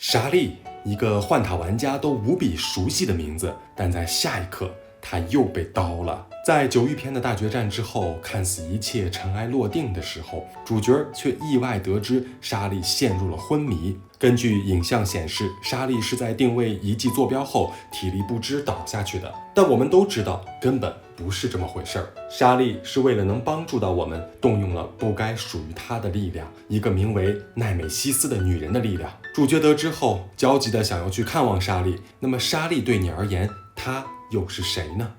莎莉，一个幻塔玩家都无比熟悉的名字，但在下一刻，他又被刀了。在9域篇的大决战之后，看似一切尘埃落定的时候，主角却意外得知莎莉陷入了昏迷。根据影像显示，莎莉是在定位遗迹坐标后体力不支倒下去的，但我们都知道根本不是这么回事儿。莎莉是为了能帮助到我们，动用了不该属于她的力量，一个名为奈美西斯的女人的力量。主角得知后，焦急地想要去看望莎莉。那么莎莉对你而言，她又是谁呢？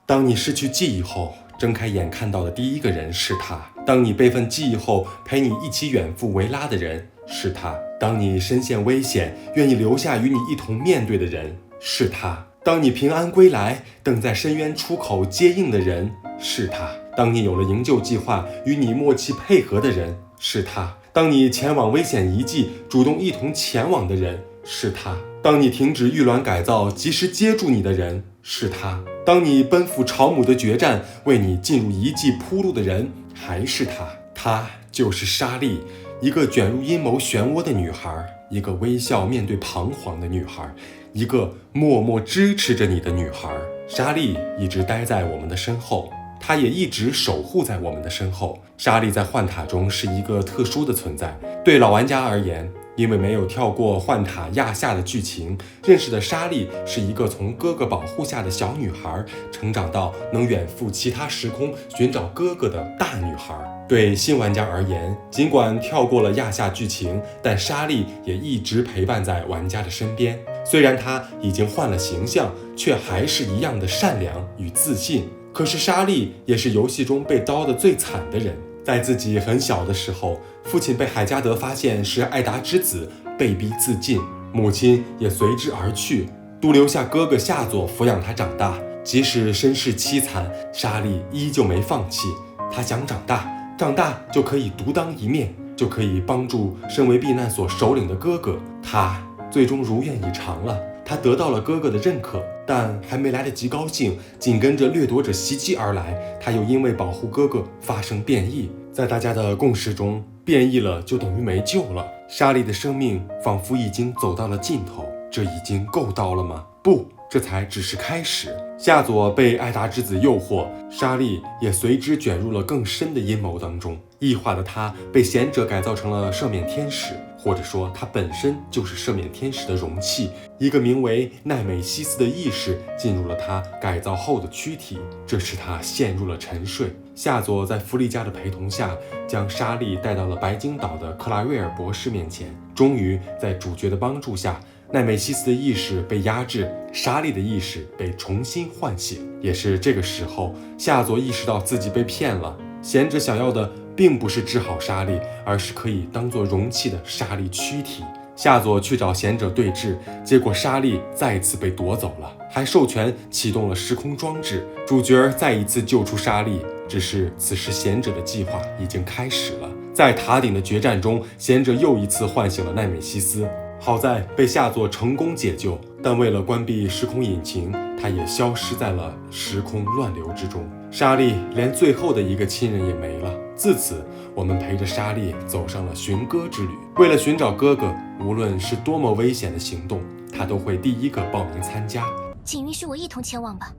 当你失去记忆后，睁开眼看到的第一个人是他；当你备份记忆后，陪你一起远赴维拉的人是他；当你身陷危险，愿意留下与你一同面对的人是他；当你平安归来，等在深渊出口接应的人是他；当你有了营救计划，与你默契配合的人是他；当你前往危险遗迹，主动一同前往的人是他；当你停止预卵改造，及时接住你的人是他；当你奔赴朝母的决战，为你进入遗迹铺路的人还是他。她就是莎莉，一个卷入阴谋漩涡的女孩，一个微笑面对彷徨的女孩，一个默默支持着你的女孩。莎莉一直待在我们的身后，她也一直守护在我们的身后。莎莉在幻塔中是一个特殊的存在，对老玩家而言，因为没有跳过幻塔亚夏的剧情，认识的莎莉是一个从哥哥保护下的小女孩，成长到能远赴其他时空寻找哥哥的大女孩。对新玩家而言，尽管跳过了亚夏剧情，但莎莉也一直陪伴在玩家的身边。虽然她已经换了形象，却还是一样的善良与自信。可是莎莉也是游戏中被刀得最惨的人。在自己很小的时候，父亲被海加德发现是艾达之子，被逼自尽，母亲也随之而去，独留下哥哥夏佐抚养他长大。即使身世凄惨，莎莉依旧没放弃。她想长大，长大就可以独当一面，就可以帮助身为避难所首领的哥哥。她最终如愿以偿了，她得到了哥哥的认可，但还没来得及高兴，紧跟着掠夺者袭击而来，她又因为保护哥哥发生变异。在大家的共识中，变异了就等于没救了。莎莉的生命仿佛已经走到了尽头，这已经够刀了吗？不，这才只是开始。夏佐被艾达之子诱惑，莎莉也随之卷入了更深的阴谋当中。异化的她被贤者改造成了赦免天使，或者说她本身就是赦免天使的容器。一个名为奈美西斯的意识进入了她改造后的躯体，这使她陷入了沉睡。夏佐在弗利加的陪同下，将莎莉带到了白金岛的克拉瑞尔博士面前。终于在主角的帮助下，奈美西斯的意识被压制，莎莉的意识被重新唤醒。也是这个时候，夏佐意识到自己被骗了。贤者想要的并不是治好莎莉，而是可以当作容器的莎莉躯体。夏佐去找贤者对峙，结果莎莉再次被夺走了，还授权启动了时空装置。主角再一次救出莎莉，只是此时贤者的计划已经开始了。在塔顶的决战中，贤者又一次唤醒了奈美西斯，好在被夏佐成功解救，但为了关闭时空引擎，他也消失在了时空乱流之中。莎莉连最后的一个亲人也没了。自此，我们陪着莎莉走上了寻歌之旅。为了寻找哥哥，无论是多么危险的行动，他都会第一个报名参加。请允许我一同前往吧。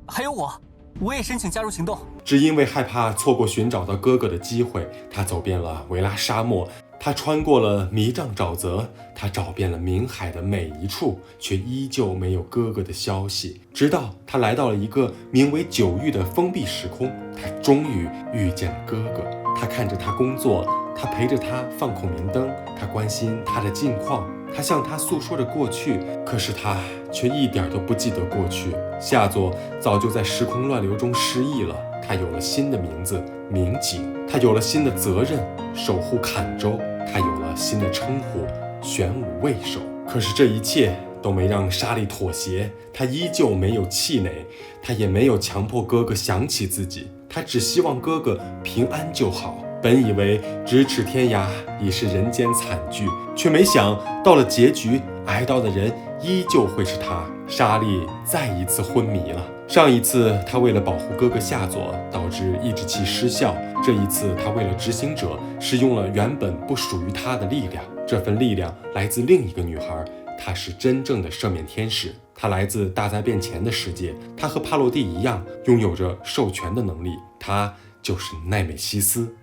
还有我也申请加入行动。只因为害怕错过寻找到哥哥的机会，他走遍了维拉沙漠，他穿过了迷障沼泽，他找遍了冥海的每一处，却依旧没有哥哥的消息。直到他来到了一个名为9域的封闭时空，他终于遇见了哥哥。他看着他工作，他陪着他放孔明灯，他关心他的近况，他向他诉说着过去。可是他却一点都不记得过去。夏佐早就在时空乱流中失忆了，他有了新的名字明景，他有了新的责任守护坎州，他有了新的称呼玄武卫首。可是这一切都没让莎莉妥协，她依旧没有气馁，她也没有强迫哥哥想起自己，她只希望哥哥平安就好。本以为咫尺天涯已是人间惨剧，却没想到了结局，挨刀的人依旧会是他。莎莉再一次昏迷了，上一次他为了保护哥哥夏佐，导致意志气失效，这一次他为了执行者，使用了原本不属于他的力量。这份力量来自另一个女孩，她是真正的赦免天使，她来自大灾变前的世界，她和帕洛蒂一样，拥有着授权的能力，她就是奈美西斯。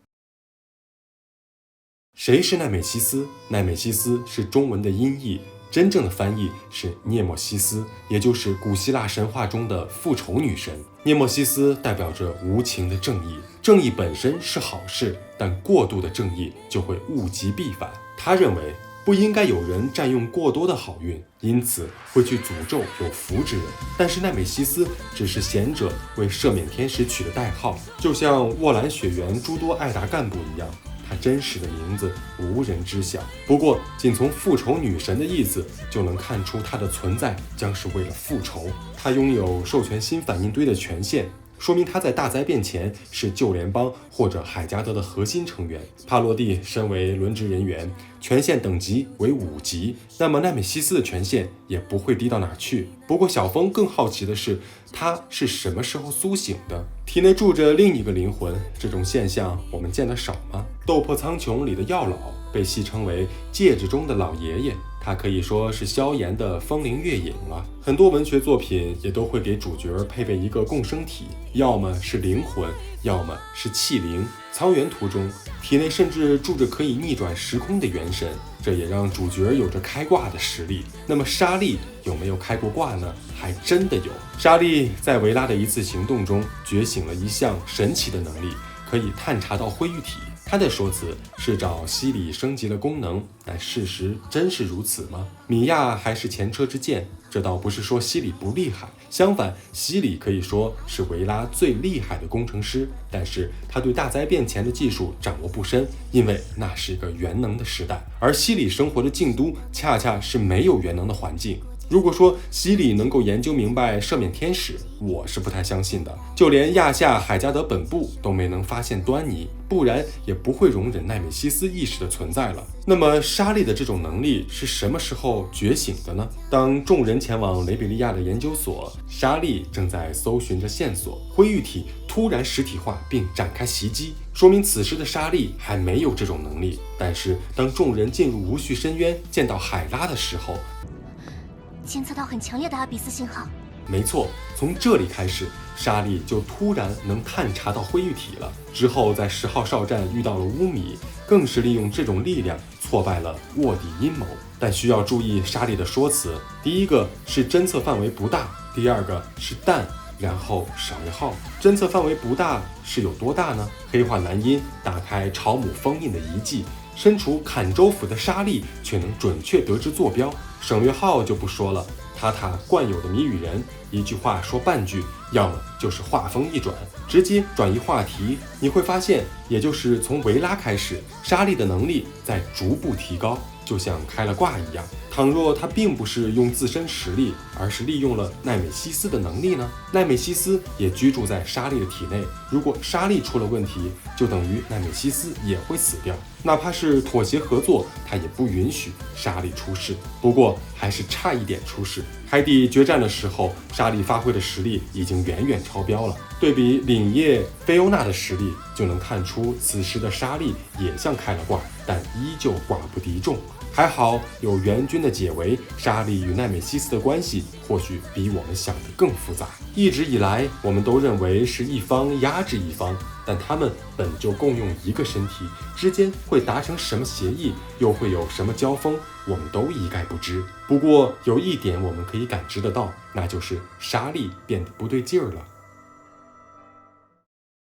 谁是奈美西斯？奈美西斯是中文的音译，真正的翻译是涅墨西斯，也就是古希腊神话中的复仇女神。涅墨西斯代表着无情的正义，正义本身是好事，但过度的正义就会物极必反。他认为不应该有人占用过多的好运，因此会去诅咒有福之人。但是奈美西斯只是贤者为赦免天使取的代号，就像沃兰雪原诸多艾达干部一样，她真实的名字无人知晓。不过仅从复仇女神的意思就能看出她的存在将是为了复仇。她拥有授权新反应堆的权限，说明他在大灾变前是旧联邦或者海加德的核心成员。帕洛蒂身为轮值人员，权限等级为5级，那么奈美西斯的权限也不会低到哪去。不过小峰更好奇的是，他是什么时候苏醒的？体内住着另一个灵魂，这种现象我们见得少吗？斗破苍穹里的药老被戏称为戒指中的老爷爷，他可以说是萧炎的风铃月影了。很多文学作品也都会给主角配备一个共生体，要么是灵魂，要么是气灵。苍原图中，体内甚至住着可以逆转时空的元神，这也让主角有着开挂的实力。那么莎莉有没有开过挂呢？还真的有。莎莉在维拉的一次行动中觉醒了一项神奇的能力，可以探查到灰玉体。他的说辞是找西里升级了功能，但事实真是如此吗？米娅还是前车之鉴，这倒不是说西里不厉害，相反，西里可以说是维拉最厉害的工程师，但是他对大灾变前的技术掌握不深，因为那是一个元能的时代，而西里生活的京都恰恰是没有元能的环境。如果说西里能够研究明白赦免天使，我是不太相信的。就连亚夏海加德本部都没能发现端倪，不然也不会容忍奈美西斯意识的存在了。那么莎莉的这种能力是什么时候觉醒的呢？当众人前往雷比利亚的研究所，莎莉正在搜寻着线索，灰玉体突然实体化并展开袭击，说明此时的莎莉还没有这种能力。但是当众人进入无序深渊，见到海拉的时候，监测到很强烈的阿比斯信号。没错，从这里开始，莎莉就突然能探查到灰玉体了。之后在10号哨站遇到了乌米，更是利用这种力量挫败了卧底阴谋。但需要注意莎莉的说辞，第一个是侦测范围不大，第二个是淡，然后少1号。侦测范围不大是有多大呢？黑化男音打开朝姆封印的遗迹，身处坎州府的莎莉却能准确得知坐标。省略号就不说了，塔塔惯有的谜语人，一句话说半句，要么就是话锋一转，直接转移话题。你会发现，也就是从维拉开始，莎莉的能力在逐步提高，就像开了挂一样。倘若他并不是用自身实力，而是利用了奈美西斯的能力呢？奈美西斯也居住在莎莉的体内，如果莎莉出了问题，就等于奈美西斯也会死掉。哪怕是妥协合作，他也不允许莎莉出事。不过还是差一点出事。海底决战的时候，莎莉发挥的实力已经远远超标了。对比凛夜、菲欧娜的实力，就能看出此时的莎莉也像开了挂，但依旧寡不敌众。还好有援军的解围，莎莉与奈美西斯的关系或许比我们想的更复杂。一直以来，我们都认为是一方压制一方，但他们本就共用一个身体，之间会达成什么协议，又会有什么交锋，我们都一概不知。不过有一点我们可以感知得到，那就是莎莉变得不对劲儿了。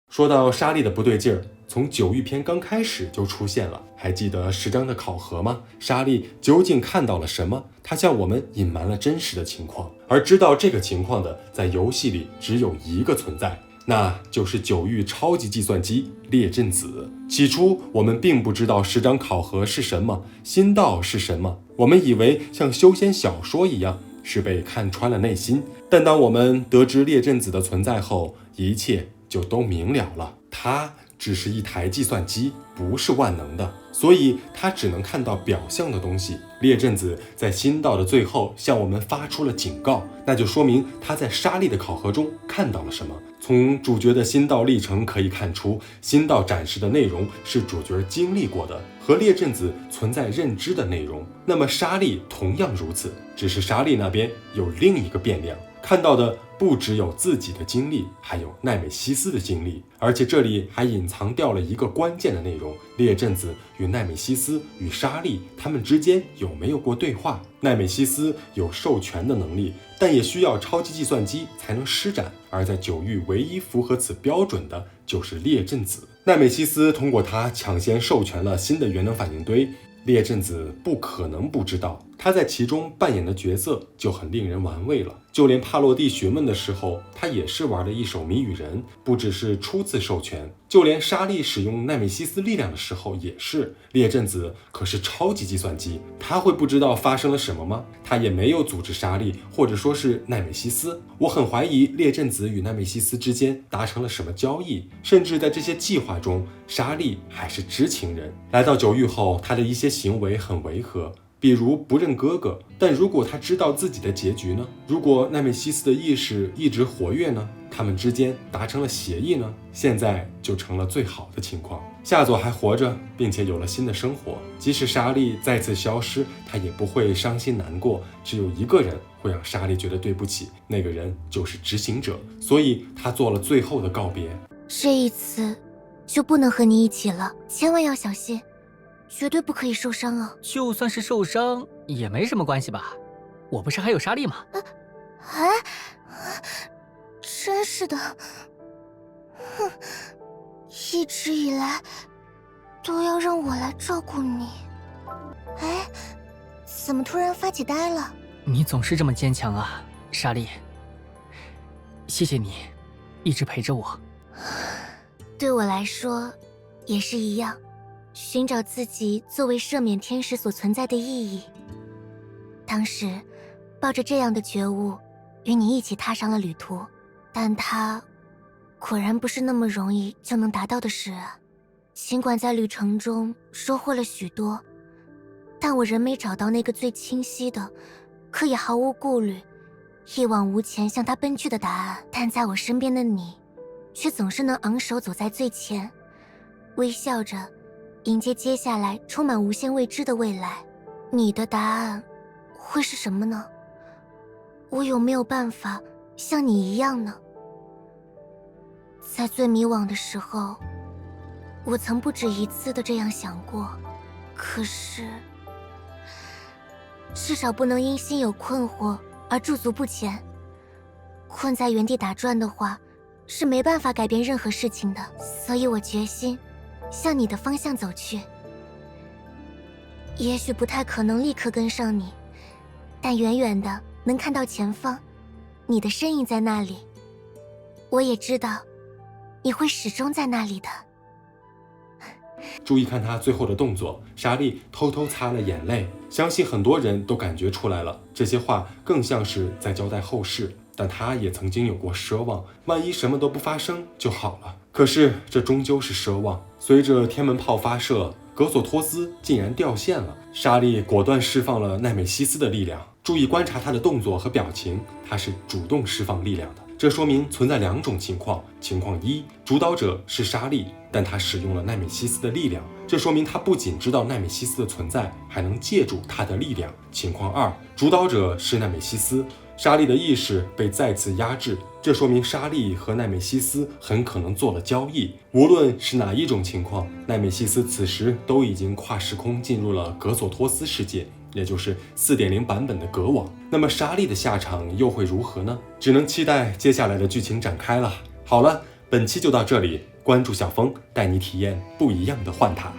说到莎莉的不对劲儿，从9域篇刚开始就出现了。还记得10章的考核吗？莎莉究竟看到了什么？她向我们隐瞒了真实的情况，而知道这个情况的，在游戏里只有一个存在，那就是9域超级计算机列阵子。起初我们并不知道10章考核是什么，心道是什么，我们以为像修仙小说一样，是被看穿了内心。但当我们得知列阵子的存在后，一切就都明了了。他只是一台计算机，不是万能的，所以他只能看到表象的东西。列阵子在新道的最后向我们发出了警告，那就说明他在沙利的考核中看到了什么。从主角的新道历程可以看出，新道展示的内容是主角经历过的，和列阵子存在认知的内容。那么沙利同样如此，只是沙利那边有另一个变量，看到的不只有自己的经历，还有奈美西斯的经历，而且这里还隐藏掉了一个关键的内容：列阵子与奈美西斯与沙利他们之间有没有过对话？奈美西斯有授权的能力，但也需要超级计算机才能施展，而在九域唯一符合此标准的就是列阵子。奈美西斯通过他抢先授权了新的元能反应堆，列阵子不可能不知道，他在其中扮演的角色就很令人玩味了。就连帕洛蒂询问的时候，他也是玩了一手谜语人，不只是初次授权，就连沙利使用奈美西斯力量的时候也是。列阵子可是超级计算机，他会不知道发生了什么吗？他也没有组织沙利，或者说是奈美西斯。我很怀疑列阵子与奈美西斯之间达成了什么交易，甚至在这些计划中，沙利还是知情人。来到九域后，他的一些行为很违和，比如不认哥哥，但如果他知道自己的结局呢？如果奈美西斯的意识一直活跃呢？他们之间达成了协议呢？现在就成了最好的情况。夏佐还活着，并且有了新的生活，即使沙利再次消失，他也不会伤心难过。只有一个人会让沙利觉得对不起，那个人就是执行者，所以他做了最后的告别。这一次就不能和你一起了，千万要小心，绝对不可以受伤哦。就算是受伤也没什么关系吧？我不是还有沙利吗？真是的，哼，一直以来都要让我来照顾你。哎，怎么突然发起呆了？你总是这么坚强啊，沙利。谢谢你，一直陪着我。对我来说，也是一样。寻找自己作为赦免天使所存在的意义。当时，抱着这样的觉悟，与你一起踏上了旅途，但它果然不是那么容易就能达到的事啊。尽管在旅程中收获了许多，但我仍没找到那个最清晰的，可以毫无顾虑、一往无前向他奔去的答案。但在我身边的你，却总是能昂首走在最前，微笑着迎接接下来充满无限未知的未来。你的答案会是什么呢？我有没有办法像你一样呢？在最迷惘的时候，我曾不止一次的这样想过，可是至少不能因心有困惑而驻足不前。困在原地打转的话，是没办法改变任何事情的。所以我决心向你的方向走去。也许不太可能立刻跟上你，但远远的能看到前方，你的身影在那里。我也知道，你会始终在那里的。注意看他最后的动作，莎莉偷偷擦了眼泪，相信很多人都感觉出来了。这些话更像是在交代后事，但他也曾经有过奢望，万一什么都不发生就好了。可是这终究是奢望。随着天门炮发射，格索托斯竟然掉线了，莎莉果断释放了奈美西斯的力量。注意观察他的动作和表情，他是主动释放力量的。这说明存在两种情况。情况一，主导者是莎莉，但他使用了奈美西斯的力量，这说明他不仅知道奈美西斯的存在，还能借助他的力量。情况二，主导者是奈美西斯，莎莉的意识被再次压制，这说明莎莉和奈美西斯很可能做了交易。无论是哪一种情况，奈美西斯此时都已经跨时空进入了格索托斯世界，也就是 4.0 版本的格网。那么莎莉的下场又会如何呢？只能期待接下来的剧情展开了。好了，本期就到这里，关注小峰，带你体验不一样的幻塔。